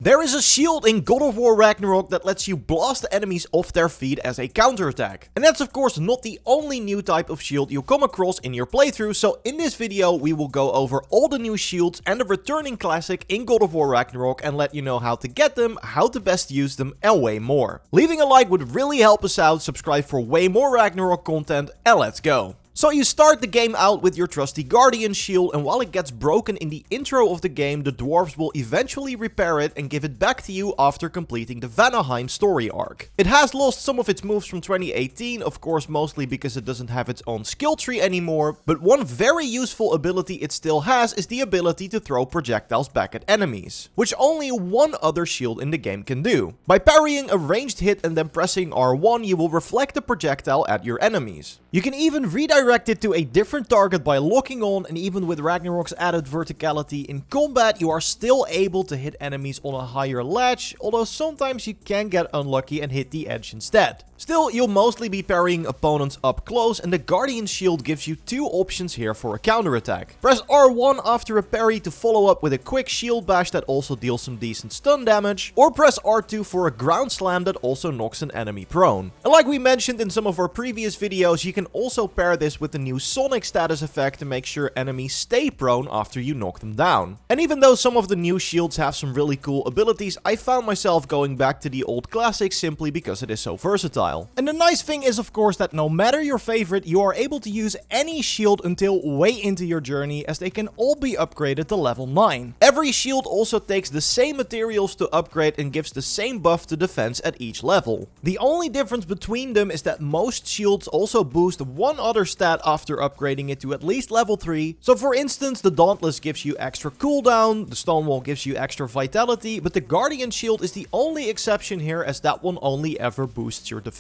There is a shield in God of War Ragnarok that lets you blast enemies off their feet as a counterattack. And that's of course not the only new type of shield you'll come across in your playthrough, so in this video we will go over all the new shields and the returning classic in God of War Ragnarok and let you know how to get them, how to best use them, and way more. Leaving a like would really help us out, subscribe for way more Ragnarok content, and let's go. So you start the game out with your trusty Guardian Shield, and while it gets broken in the intro of the game, the dwarves will eventually repair it and give it back to you after completing the Vanaheim story arc. It has lost some of its moves from 2018, of course mostly because it doesn't have its own skill tree anymore, but one very useful ability it still has is the ability to throw projectiles back at enemies, which only one other shield in the game can do. By parrying a ranged hit and then pressing R1, you will reflect the projectile at your enemies. You can even redirect it to a different target by locking on, and even with Ragnarok's added verticality in combat, you are still able to hit enemies on a higher ledge, although sometimes you can get unlucky and hit the edge instead. Still, you'll mostly be parrying opponents up close, and the Guardian Shield gives you two options here for a counterattack. Press R1 after a parry to follow up with a quick shield bash that also deals some decent stun damage, or press R2 for a ground slam that also knocks an enemy prone. And like we mentioned in some of our previous videos, you can also pair this with the new Sonic status effect to make sure enemies stay prone after you knock them down. And even though some of the new shields have some really cool abilities, I found myself going back to the old classics simply because it is so versatile. And the nice thing is of course that no matter your favorite, you are able to use any shield until way into your journey, as they can all be upgraded to level 9. Every shield also takes the same materials to upgrade and gives the same buff to defense at each level. The only difference between them is that most shields also boost one other stat after upgrading it to at least level 3. So for instance, the Dauntless gives you extra cooldown, the Stonewall gives you extra vitality, but the Guardian Shield is the only exception here, as that one only ever boosts your defense.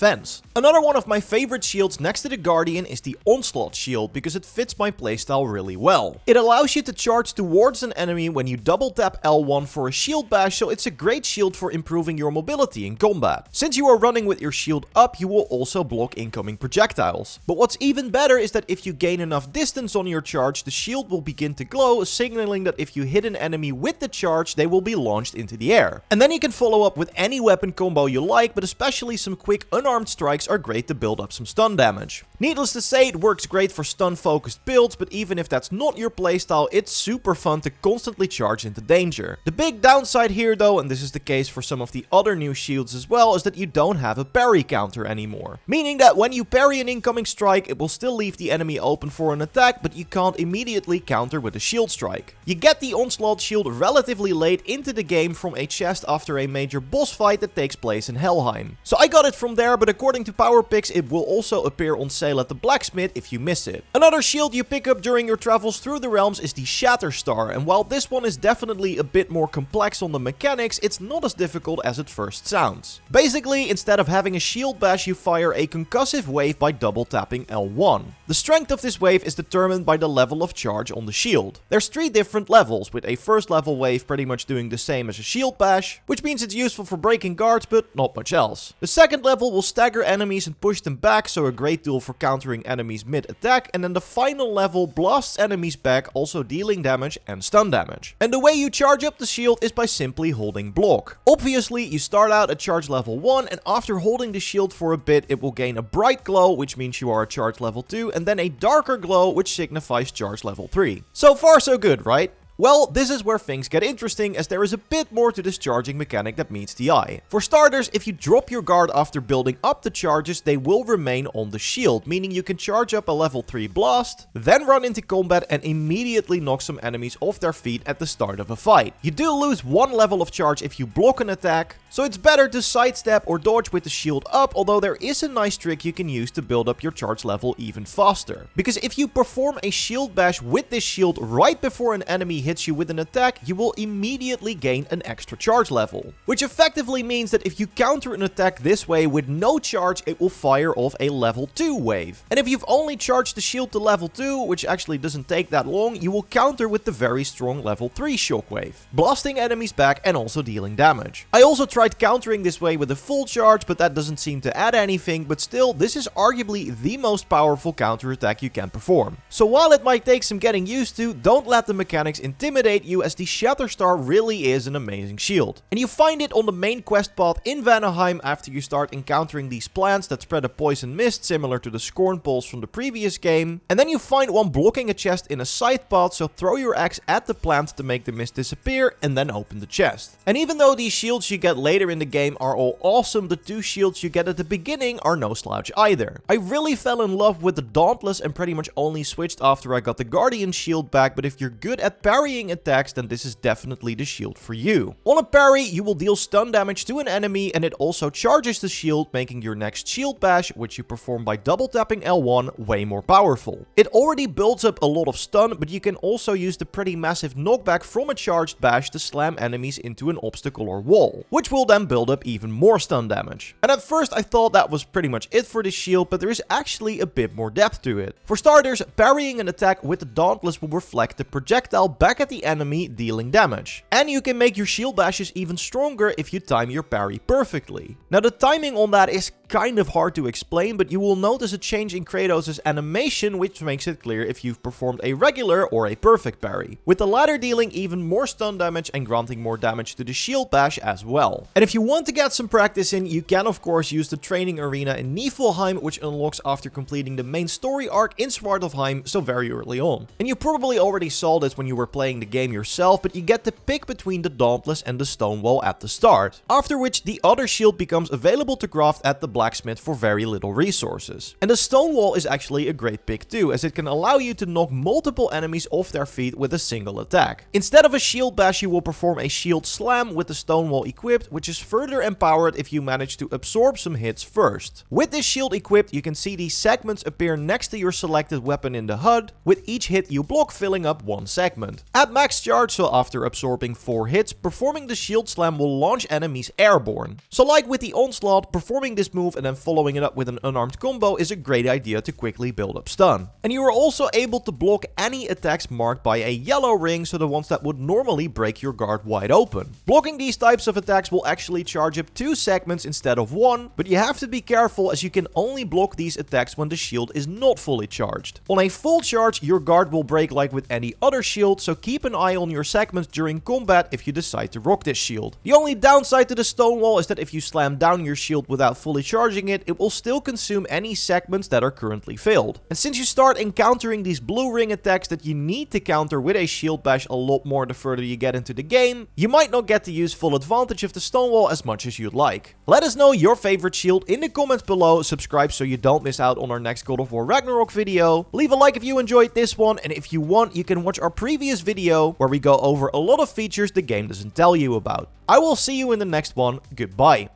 Another one of my favorite shields next to the Guardian is the Onslaught Shield, because it fits my playstyle really well. It allows you to charge towards an enemy when you double tap L1 for a shield bash, so it's a great shield for improving your mobility in combat. Since you are running with your shield up, you will also block incoming projectiles. But what's even better is that if you gain enough distance on your charge, the shield will begin to glow, signaling that if you hit an enemy with the charge, they will be launched into the air. And then you can follow up with any weapon combo you like, but especially some quick unarmed strikes are great to build up some stun damage. Needless to say, it works great for stun focused builds, but even if that's not your playstyle, it's super fun to constantly charge into danger. The big downside here though, and this is the case for some of the other new shields as well, is that you don't have a parry counter anymore. Meaning that when you parry an incoming strike, it will still leave the enemy open for an attack, but you can't immediately counter with a shield strike. You get the Onslaught Shield relatively late into the game from a chest after a major boss fight that takes place in Helheim. So I got it from there, but according to power picks, it will also appear on sale at the blacksmith if you miss it. Another shield you pick up during your travels through the realms is the Shatter star, and while this one is definitely a bit more complex on the mechanics, it's not as difficult as it first sounds. Basically, instead of having a shield bash, you fire a concussive wave by double tapping L1. The strength of this wave is determined by the level of charge on the shield. There's 3 different levels, with a first level wave pretty much doing the same as a shield bash, which means it's useful for breaking guards, but not much else. The second level will stagger enemies and push them back, so a great tool for countering enemies mid-attack, and then the final level blasts enemies back, also dealing damage and stun damage. And the way you charge up the shield is by simply holding block. Obviously, you start out at charge level 1, and after holding the shield for a bit, it will gain a bright glow, which means you are at charge level 2, and then a darker glow, which signifies charge level 3. So far so good, right? Well, this is where things get interesting, as there is a bit more to this charging mechanic that meets the eye. For starters, if you drop your guard after building up the charges, they will remain on the shield, meaning you can charge up a level 3 blast, then run into combat and immediately knock some enemies off their feet at the start of a fight. You do lose 1 level of charge if you block an attack, so it's better to sidestep or dodge with the shield up, although there is a nice trick you can use to build up your charge level even faster. Because if you perform a shield bash with this shield right before an enemy hits you with an attack, you will immediately gain an extra charge level. Which effectively means that if you counter an attack this way with no charge, it will fire off a level 2 wave. And if you've only charged the shield to level 2, which actually doesn't take that long, you will counter with the very strong level 3 shockwave, blasting enemies back and also dealing damage. I also tried countering this way with a full charge, but that doesn't seem to add anything, but still, this is arguably the most powerful counter attack you can perform. So while it might take some getting used to, don't let the mechanics entirely intimidate you, as the Shatter Star really is an amazing shield. And you find it on the main quest path in Vanaheim after you start encountering these plants that spread a poison mist similar to the Scorn Pulse from the previous game. And then you find one blocking a chest in a side path, so throw your axe at the plant to make the mist disappear and then open the chest. And even though these shields you get later in the game are all awesome, the two shields you get at the beginning are no slouch either. I really fell in love with the Dauntless and pretty much only switched after I got the Guardian shield back, but if you're good at parrying attacks, then this is definitely the shield for you. On a parry, you will deal stun damage to an enemy, and it also charges the shield, making your next shield bash, which you perform by double tapping L1, way more powerful. It already builds up a lot of stun, but you can also use the pretty massive knockback from a charged bash to slam enemies into an obstacle or wall, which will then build up even more stun damage. And at first I thought that was pretty much it for the shield, but there is actually a bit more depth to it. For starters, parrying an attack with the Dauntless will reflect the projectile back at the enemy, dealing damage. And you can make your shield bashes even stronger if you time your parry perfectly. Now the timing on that is kind of hard to explain, but you will notice a change in Kratos' animation, which makes it clear if you've performed a regular or a perfect parry, with the latter dealing even more stun damage and granting more damage to the shield bash as well. And if you want to get some practice in, you can of course use the training arena in Niflheim, which unlocks after completing the main story arc in Svartalfheim, so very early on. And you probably already saw this when you were playing the game yourself, but you get to pick between the Dauntless and the Stonewall at the start, after which the other shield becomes available to craft at the blacksmith for very little resources. And the Stonewall is actually a great pick too, as it can allow you to knock multiple enemies off their feet with a single attack. Instead of a shield bash, you will perform a shield slam with the Stonewall equipped, which is further empowered if you manage to absorb some hits first. With this shield equipped, you can see these segments appear next to your selected weapon in the HUD, with each hit you block filling up one segment. At max charge, so after absorbing 4 hits, performing the shield slam will launch enemies airborne. So like with the Onslaught, performing this move and then following it up with an unarmed combo is a great idea to quickly build up stun. And you are also able to block any attacks marked by a yellow ring, so the ones that would normally break your guard wide open. Blocking these types of attacks will actually charge up 2 segments instead of 1, but you have to be careful as you can only block these attacks when the shield is not fully charged. On a full charge, your guard will break like with any other shield, so keep an eye on your segments during combat if you decide to rock this shield. The only downside to the Stonewall is that if you slam down your shield without fully charging it, it will still consume any segments that are currently filled. And since you start encountering these blue ring attacks that you need to counter with a shield bash a lot more the further you get into the game, you might not get to use full advantage of the Stonewall as much as you'd like. Let us know your favorite shield in the comments below, subscribe so you don't miss out on our next God of War Ragnarok video, leave a like if you enjoyed this one, and if you want, you can watch our previous video where we go over a lot of features the game doesn't tell you about. I will see you in the next one, goodbye.